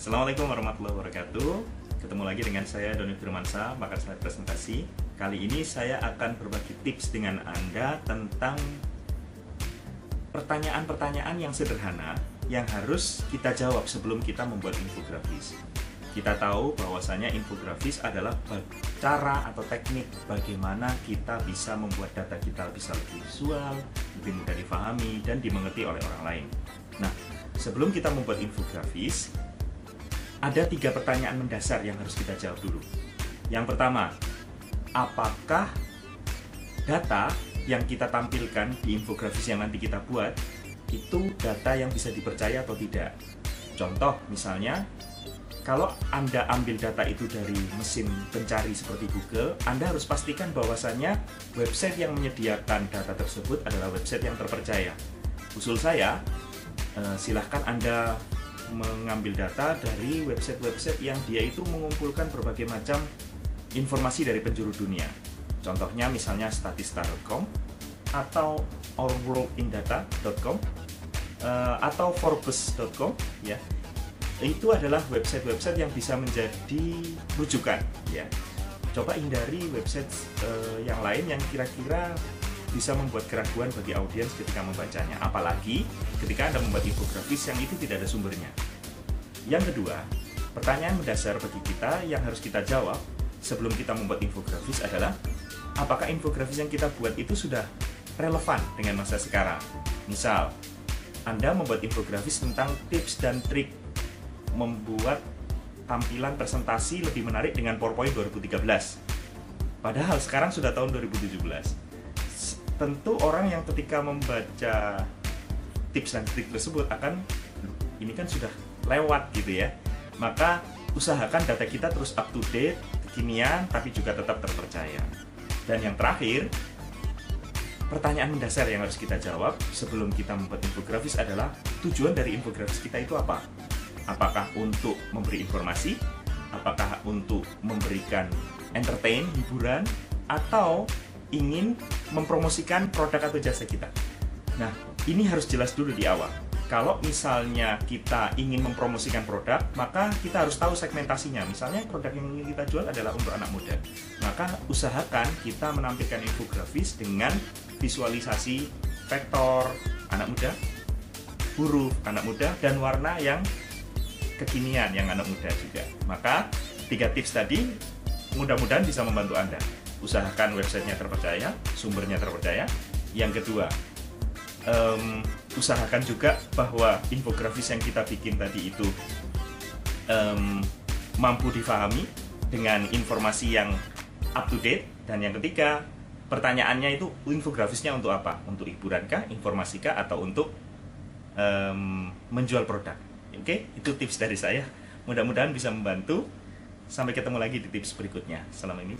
Assalamualaikum warahmatullahi wabarakatuh. Ketemu lagi dengan saya Doni Firmansyah, pakar slide presentasi. Kali ini saya akan berbagi tips dengan Anda tentang pertanyaan-pertanyaan yang sederhana yang harus kita jawab sebelum kita membuat infografis. Kita tahu bahwasanya infografis adalah cara atau teknik bagaimana kita bisa membuat data kita bisa lebih visual, lebih mudah difahami, dan dimengerti oleh orang lain. Nah, sebelum kita membuat infografis, ada 3 pertanyaan mendasar yang harus kita jawab dulu. Yang pertama, apakah data yang kita tampilkan di infografis yang nanti kita buat itu data yang bisa dipercaya atau tidak? Contoh, misalnya, kalau Anda ambil data itu dari mesin pencari seperti Google, Anda harus pastikan bahwasannya website yang menyediakan data tersebut adalah website yang terpercaya. Usul saya, silahkan Anda mengambil data dari website-website yang dia itu mengumpulkan berbagai macam informasi dari penjuru dunia. Contohnya misalnya statista.com atau ourworldindata.com atau forbes.com ya. Itu adalah website-website yang bisa menjadi rujukan ya. Coba hindari website yang lain yang kira-kira bisa membuat keraguan bagi audiens ketika membacanya, apalagi ketika Anda membuat infografis yang itu tidak ada sumbernya. Yang kedua, pertanyaan mendasar bagi kita yang harus kita jawab sebelum kita membuat infografis adalah apakah infografis yang kita buat itu sudah relevan dengan masa sekarang. Misal, Anda membuat infografis tentang tips dan trik membuat tampilan presentasi lebih menarik dengan PowerPoint 2013. Padahal sekarang sudah tahun 2017. Tentu orang yang ketika membaca tips dan trik tersebut akan, ini kan sudah lewat gitu ya. Maka usahakan data kita terus up to date, kekinian, tapi juga tetap terpercaya. Dan yang terakhir, pertanyaan mendasar yang harus kita jawab sebelum kita membuat infografis adalah tujuan dari infografis kita itu apa? Apakah untuk memberi informasi? Apakah untuk memberikan entertain, hiburan? Atau ingin mempromosikan produk atau jasa kita? Nah, ini harus jelas dulu di awal. Kalau misalnya kita ingin mempromosikan produk, maka kita harus tahu segmentasinya. Misalnya produk yang ingin kita jual adalah untuk anak muda. Maka usahakan kita menampilkan infografis dengan visualisasi vektor anak muda, huruf anak muda, dan warna yang kekinian yang anak muda juga. Maka 3 tips tadi mudah-mudahan bisa membantu Anda. Usahakan websitenya terpercaya, sumbernya terpercaya. Yang kedua, usahakan juga bahwa infografis yang kita bikin tadi itu mampu difahami dengan informasi yang up to date. Dan yang ketiga, pertanyaannya itu infografisnya untuk apa? Untuk hiburankah, informasikah, atau untuk menjual produk? Oke, itu tips dari saya. Mudah-mudahan bisa membantu. Sampai ketemu lagi di tips berikutnya. Salam ini.